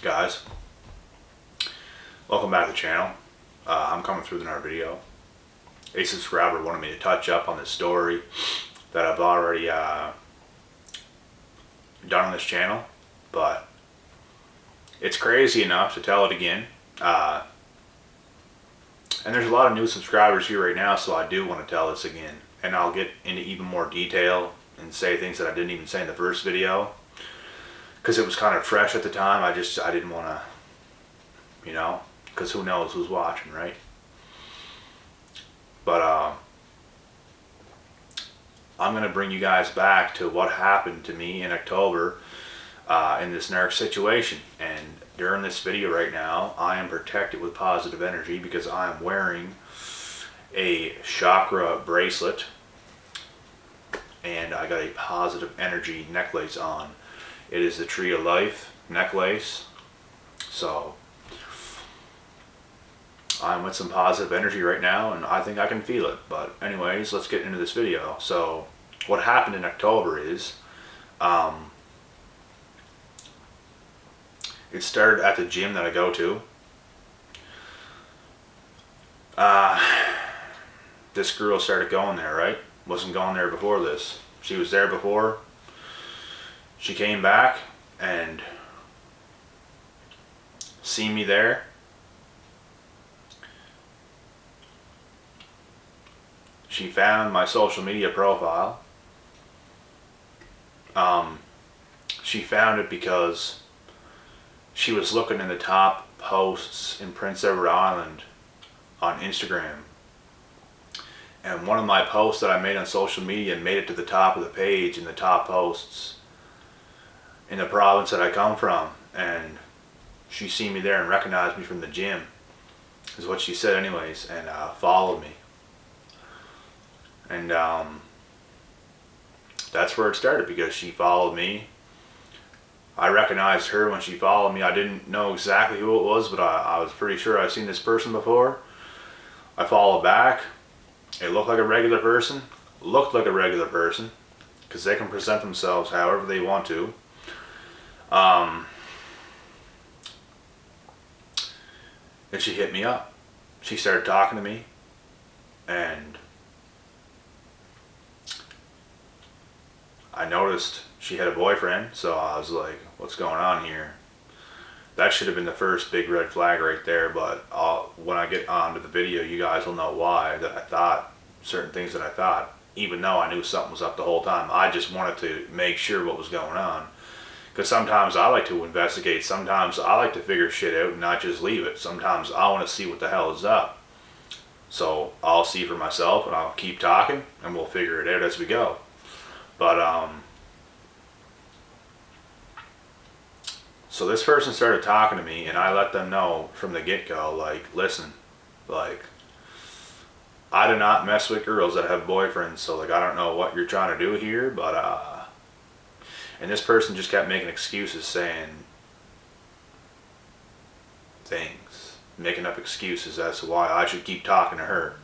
Guys, welcome back to the channel. I'm coming through with another video. A subscriber wanted me to touch up on this story that I've already done on this channel, but it's crazy enough to tell it again. And there's a lot of new subscribers here right now, so I do want to tell this again. And I'll get into even more detail and say things that I didn't even say in the first video, because it was kind of fresh at the time. I didn't want to, because who knows who's watching, right? But I'm going to bring you guys back to what happened to me in October in this narc situation. And during this video right now, I am protected with positive energy because I am wearing a chakra bracelet and I got a positive energy necklace on. It is the Tree of Life necklace. So I'm with some positive energy right now and I think I can feel it. But anyways, let's get into this video. So what happened in October is it started at the gym that I go to. This girl started going there, right? Wasn't going there before this. She was there before. She came back and seen me there. She found my social media profile. She found it because she was looking in the top posts in Prince Edward Island on Instagram. And one of my posts that I made on social media made it to the top of the page in the top posts in the province that I come from. And she seen me there and recognized me from the gym, is what she said anyways, and followed me. And that's where it started, because she followed me. I recognized her when she followed me. I didn't know exactly who it was, but I was pretty sure I've seen this person before. I followed back. It looked like a regular person. Looked like a regular person, because they can present themselves however they want to. And she hit me up. She started talking to me, and I noticed she had a boyfriend, so I was like, what's going on here? That should have been the first big red flag right there, but when I get onto the video, you guys will know why that I thought certain things that I thought, even though I knew something was up the whole time. I just wanted to make sure what was going on, because sometimes I like to investigate. Sometimes I like to figure shit out and not just leave it. Sometimes I want to see what the hell is up. So I'll see for myself and I'll keep talking and we'll figure it out as we go. But so this person started talking to me, and I let them know from the get-go, like, listen, like, I do not mess with girls that have boyfriends, so like, I don't know what you're trying to do here, but and this person just kept making excuses, saying things, making up excuses as to why I should keep talking to her.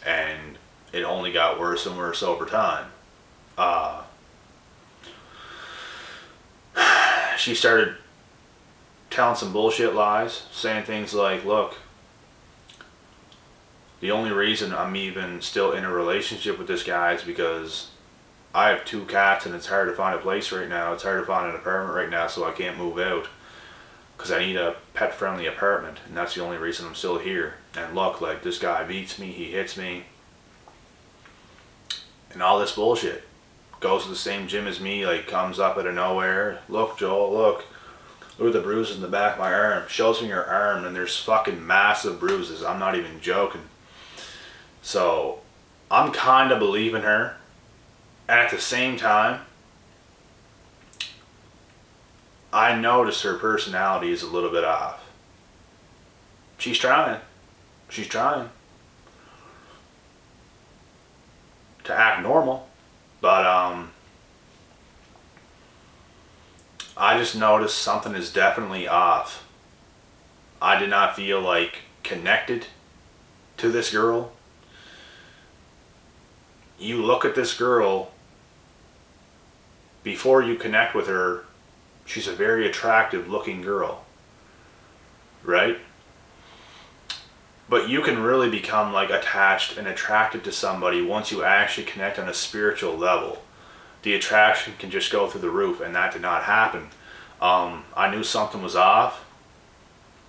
And it only got worse and worse over time. She started telling some bullshit lies, saying things like, look, the only reason I'm even still in a relationship with this guy is because I have 2 cats and it's hard to find a place right now. It's hard to find an apartment right now, so I can't move out because I need a pet-friendly apartment, and that's the only reason I'm still here. And look, like, this guy beats me, he hits me, and all this bullshit. Goes to the same gym as me, like, comes up out of nowhere. Look, Joel, look at the bruises in the back of my arm. Shows me her arm, and there's fucking massive bruises. I'm not even joking. So I'm kind of believing her. At the same time, I notice her personality is a little bit off. She's trying to act normal. But I just noticed something is definitely off. I did not feel like connected to this girl. You look at this girl before you connect with her, she's a very attractive looking girl. right? But you can really become like attached and attracted to somebody once you actually connect on a spiritual level. The attraction can just go through the roof, and that did not happen. I knew something was off.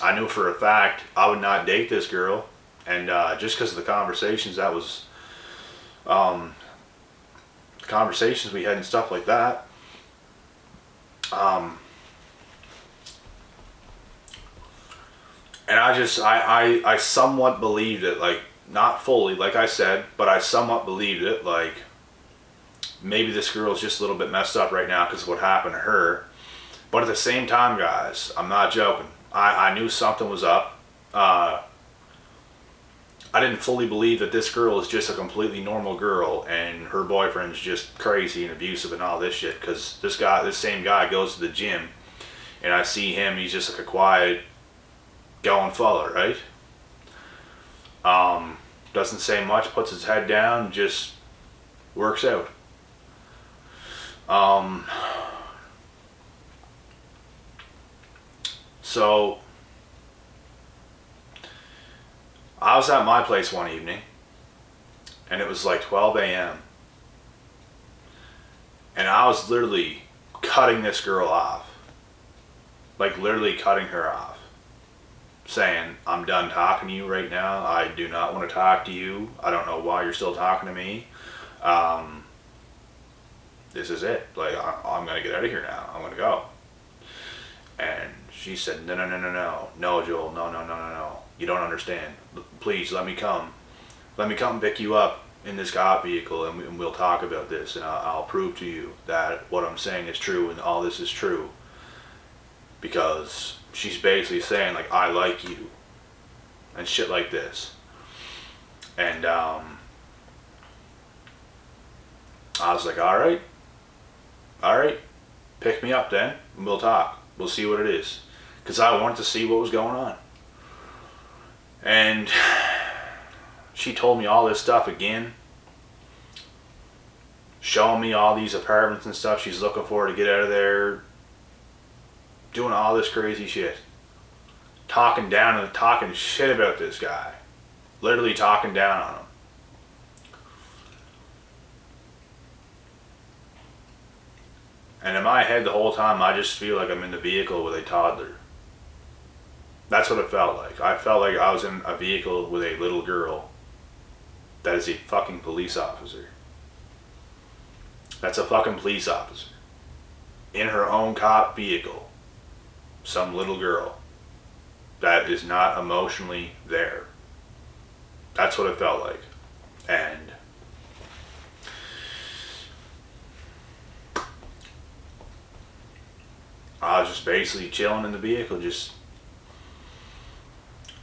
I knew for a fact I would not date this girl, and just because of the conversations conversations we had and stuff like that. And I somewhat believed it, like, not fully, like I said, but I somewhat believed it, like, maybe this girl is just a little bit messed up right now because of what happened to her. But at the same time, guys, I'm not joking. I knew something was up. I didn't fully believe that this girl is just a completely normal girl and her boyfriend's just crazy and abusive and all this shit. Because this same guy goes to the gym, and I see him, he's just like a quiet, going fella, right? Doesn't say much, puts his head down, just works out. So I was at my place one evening, and it was like 12 a.m. and I was literally cutting this girl off, like literally cutting her off, saying, I'm done talking to you right now. I do not want to talk to you. I don't know why you're still talking to me. This is it. Like, I'm going to get out of here now. I'm going to go. And she said, no, Joel, no. You don't understand. Please, let me come. Let me come pick you up in this cop vehicle, and we'll talk about this, and I'll prove to you that what I'm saying is true and all this is true. Because she's basically saying, like, I like you and shit like this. And I was like, all right, pick me up then, and we'll talk. We'll see what it is. Because I wanted to see what was going on. And she told me all this stuff again, showing me all these apartments and stuff she's looking for to get out of there, doing all this crazy shit, talking down and talking shit about this guy, literally talking down on him. And in my head the whole time, I just feel like I'm in the vehicle with a toddler. That's what it felt like. I felt like I was in a vehicle with a little girl that is a fucking police officer. That's a fucking police officer. In her own cop vehicle. Some little girl that is not emotionally there. That's what it felt like. And I was just basically chilling in the vehicle, just,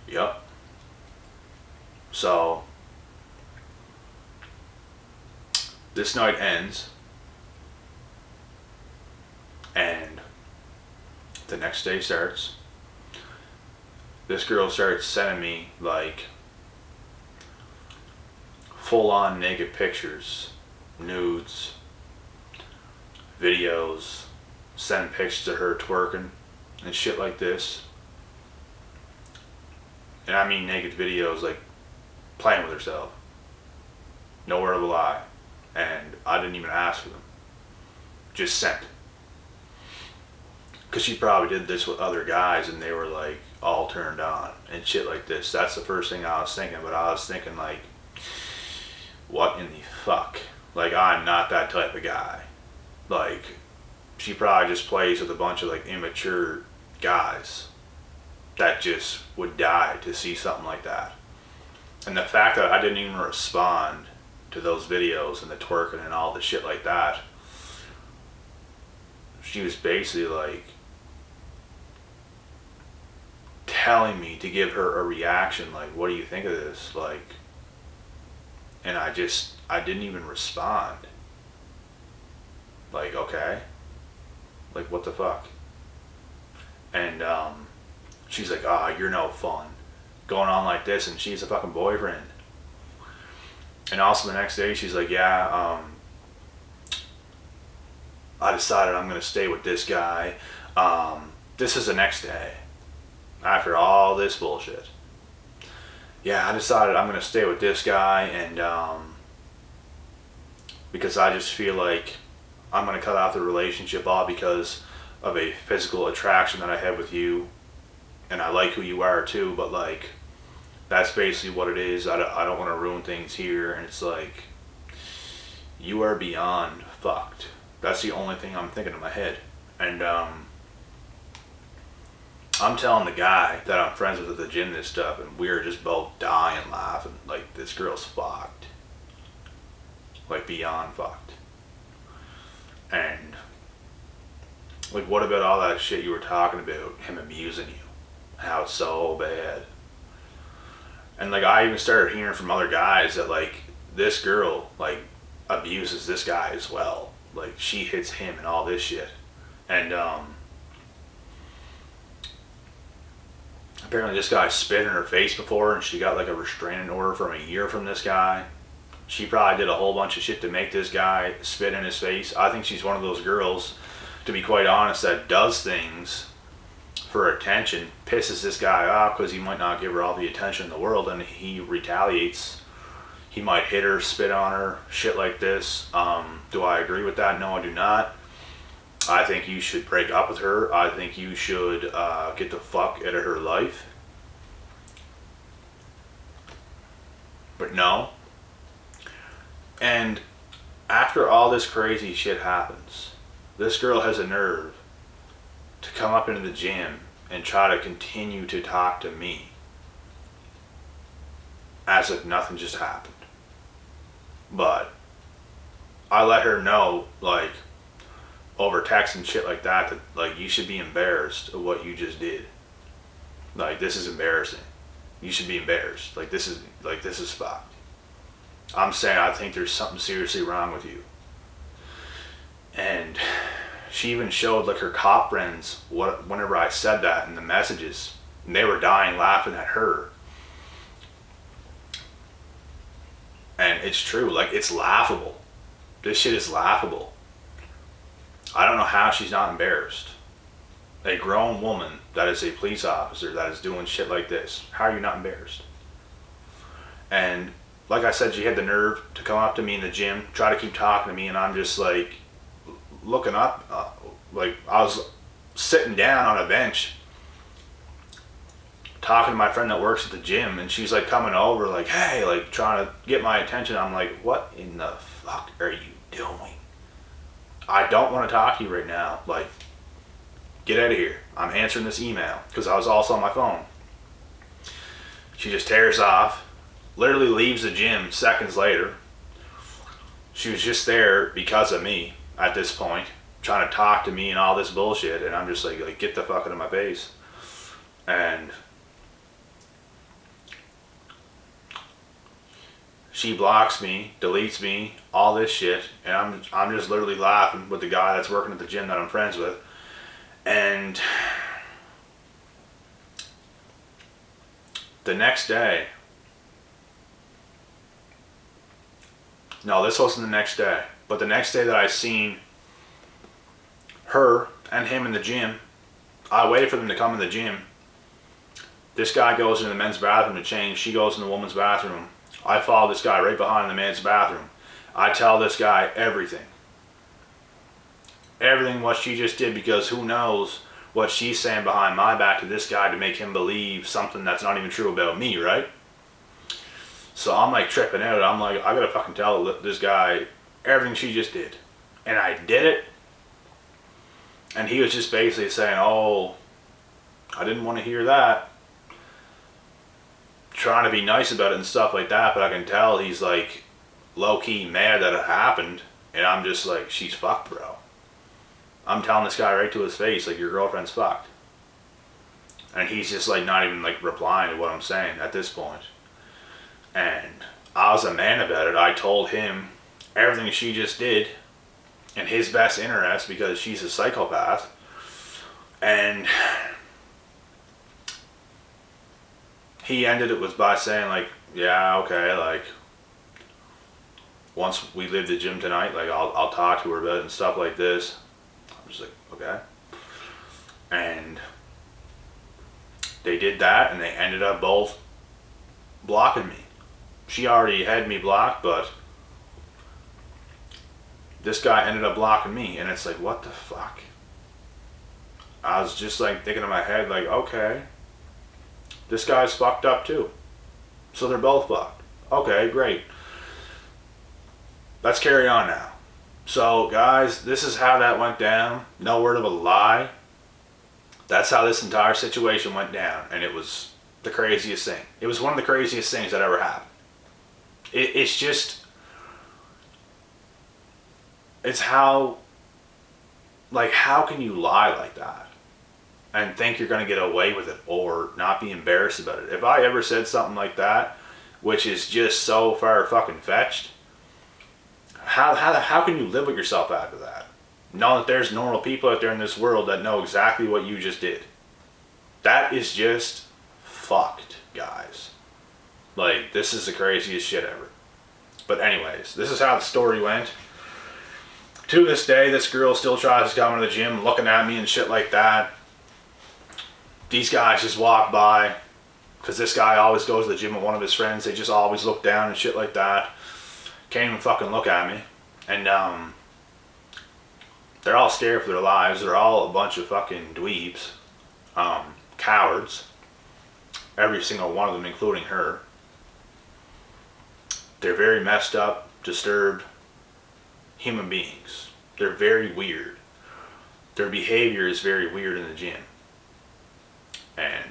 yep. So this night ends, and the next day starts. This girl starts sending me like full-on naked pictures, nudes, videos, sending pictures of her twerking and shit like this. And I mean naked videos, like playing with herself. Nowhere to lie. And I didn't even ask for them. Just sent. Because she probably did this with other guys and they were like all turned on and shit like this. That's the first thing I was thinking. But I was thinking like, what in the fuck? Like, I'm not that type of guy. Like, she probably just plays with a bunch of like immature guys that just would die to see something like that. And the fact that I didn't even respond to those videos and the twerking and all the shit like that, she was basically like telling me to give her a reaction, like, what do you think of this? Like, and I didn't even respond. Like, okay, like, what the fuck? And she's like, you're no fun going on like this, and she's a fucking boyfriend. And also the next day she's like, yeah, I decided I'm gonna stay with this guy. This is the next day. after all this bullshit. Yeah, I decided I'm going to stay with this guy, and because I just feel like I'm going to cut off the relationship all because of a physical attraction that I have with you, and I like who you are too, but like, that's basically what it is. I don't want to ruin things here, and it's like, you are beyond fucked. That's the only thing I'm thinking in my head. And I'm telling the guy that I'm friends with at the gym this stuff, and we're just both dying laughing. Like, this girl's fucked. Like, beyond fucked. And, like, what about all that shit you were talking about, him abusing you? How it's so bad. And, like, I even started hearing from other guys that, like, this girl, like, abuses this guy as well. Like, she hits him and all this shit. And, apparently this guy spit in her face before, and she got, like, a restraining order from a year from this guy. She probably did a whole bunch of shit to make this guy spit in his face. I think she's one of those girls, to be quite honest, that does things for attention, pisses this guy off because he might not give her all the attention in the world, and he retaliates. He might hit her, spit on her, shit like this. Do I agree with that? No, I do not. I think you should break up with her. I think you should get the fuck out of her life. But no. And after all this crazy shit happens, this girl has a nerve to come up into the gym and try to continue to talk to me as if nothing just happened. But I let her know, like, over text and shit like that, like, you should be embarrassed of what you just did. Like, this is embarrassing. You should be embarrassed. Like, this is fucked. I'm saying I think there's something seriously wrong with you. And she even showed, like, her cop friends whenever I said that in the messages, and they were dying laughing at her. And it's true. Like, it's laughable. This shit is laughable. I don't know how she's not embarrassed. A grown woman that is a police officer that is doing shit like this, how are you not embarrassed? And like I said, she had the nerve to come up to me in the gym, try to keep talking to me, and I'm just like looking up, like I was sitting down on a bench talking to my friend that works at the gym, and she's like coming over like, hey, like trying to get my attention. I'm like, what in the fuck are you doing? I don't want to talk to you right now. Like, get out of here. I'm answering this email, because I was also on my phone. She just tears off, literally leaves the gym seconds later. She was just there because of me at this point, trying to talk to me and all this bullshit, and I'm just like get the fuck out of my face. And she blocks me, deletes me, all this shit, and I'm just literally laughing with the guy that's working at the gym that I'm friends with. And the next day, no, this wasn't the next day, but the next day that I seen her and him in the gym, I waited for them to come in the gym. This guy goes into the men's bathroom to change. She goes in the woman's bathroom. I follow this guy right behind the man's bathroom. I tell this guy everything. Everything what she just did, because who knows what she's saying behind my back to this guy to make him believe something that's not even true about me, right? So I'm like tripping out. I'm like, I gotta fucking tell this guy everything she just did. And I did it. And he was just basically saying, oh, I didn't want to hear that. Trying to be nice about it and stuff like that, but I can tell he's like low-key mad that it happened. And I'm just like, she's fucked, bro. I'm telling this guy right to his face, like, your girlfriend's fucked. And he's just like not even like replying to what I'm saying at this point. And I was a man about it. I told him everything she just did in his best interest, because she's a psychopath. And he ended it was by saying like, yeah, okay, like, once we leave the gym tonight, like, I'll talk to her about it and stuff like this. I'm just like, okay. And they did that, and they ended up both blocking me. She already had me blocked, but this guy ended up blocking me, and it's like, what the fuck? I was just like thinking in my head, like, okay, this guy's fucked up too. So they're both fucked. Okay, great. Let's carry on now. So guys, this is how that went down. No word of a lie. That's how this entire situation went down, and it was the craziest thing. It was one of the craziest things that ever happened. It's just, it's how, like, how can you lie like that and think you're going to get away with it or not be embarrassed about it? If I ever said something like that, which is just so far fucking fetched, how can you live with yourself after that? Know that there's normal people out there in this world that know exactly what you just did. That is just fucked, guys. Like, this is the craziest shit ever. But anyways, this is how the story went. To this day, this girl still tries to come to the gym looking at me and shit like that. These guys just walk by, because this guy always goes to the gym with one of his friends. They just always look down and shit like that. Can't even fucking look at me. And they're all scared for their lives. They're all a bunch of fucking dweebs. Cowards. Every single one of them, including her. They're very messed up, disturbed human beings. They're very weird. Their behavior is very weird in the gym. And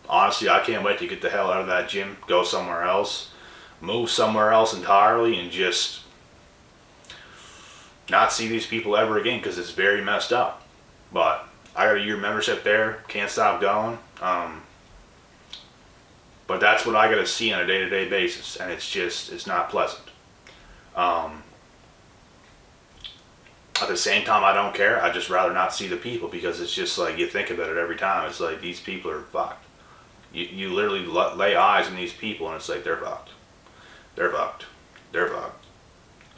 honestly, I can't wait to get the hell out of that gym, go somewhere else, move somewhere else entirely, and just not see these people ever again, because it's very messed up. But I got a year membership there, can't stop going. But that's what I got to see on a day-to-day basis, and it's not pleasant. At the same time, I don't care. I'd just rather not see the people, because it's just like, you think about it every time. It's like, these people are fucked. You literally lay eyes on these people, and it's like, they're fucked. They're fucked. They're fucked.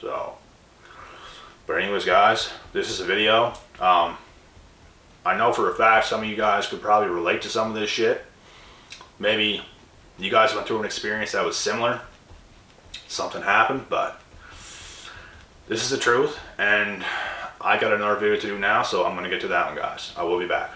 So, but anyways, guys, this is a video. I know for a fact some of you guys could probably relate to some of this shit. Maybe you guys went through an experience that was similar. Something happened, but this is the truth, and I got another video to do now, so I'm going to get to that one, guys. I will be back.